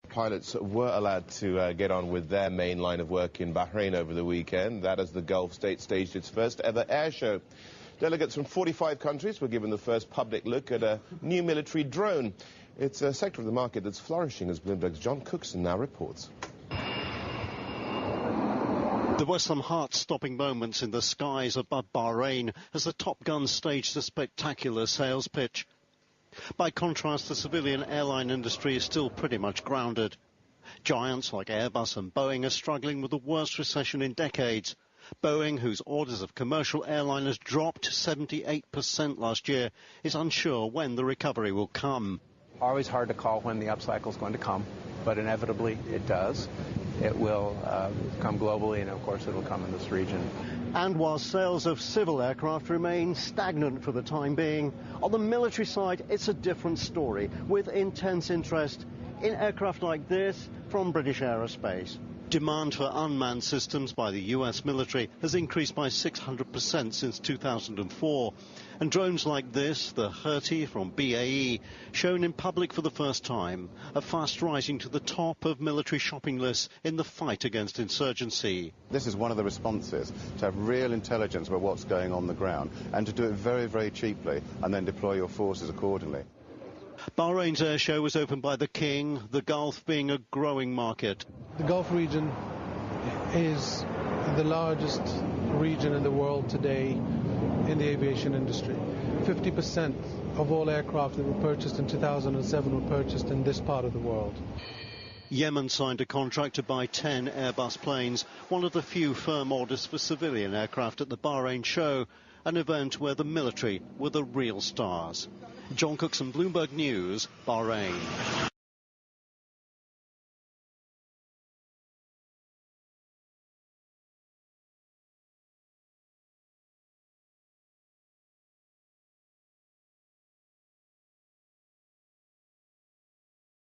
Pilots were allowed to get on with their main line of work in Bahrain over the weekend. That as the Gulf state staged its first ever air show. Delegates from 45 countries were given the first public look at a new military drone. It's a sector of the market that's flourishing, as Bloomberg's John Cookson now reports. There were some heart-stopping moments in the skies above Bahrain as the Top Gun staged a spectacular sales pitch. By contrast, the civilian airline industry is still pretty much grounded. Giants like Airbus and Boeing are struggling with the worst recession in decades. Boeing, whose orders of commercial airliners dropped 78% last year, is unsure when the recovery will come. Always hard to call when the upcycle is going to come, but inevitably it does. It will come globally, and of course it will come in this region. And while sales of civil aircraft remain stagnant for the time being, on the military side it's a different story, with intense interest in aircraft like this from British Aerospace. Demand for unmanned systems by the US military has increased by 600% since 2004. And drones like this, the Herty from BAE, shown in public for the first time, are fast rising to the top of military shopping lists in the fight against insurgency. This is one of the responses, to have real intelligence about what's going on the ground and to do it very, very cheaply and then deploy your forces accordingly. Bahrain's air show was opened by the King, the Gulf being a growing market. The Gulf region is the largest region in the world today in the aviation industry. 50% of all aircraft that were purchased in 2007 were purchased in this part of the world. Yemen signed a contract to buy 10 Airbus planes, one of the few firm orders for civilian aircraft at the Bahrain show, an event where the military were the real stars. John Cookson, Bloomberg News, Bahrain.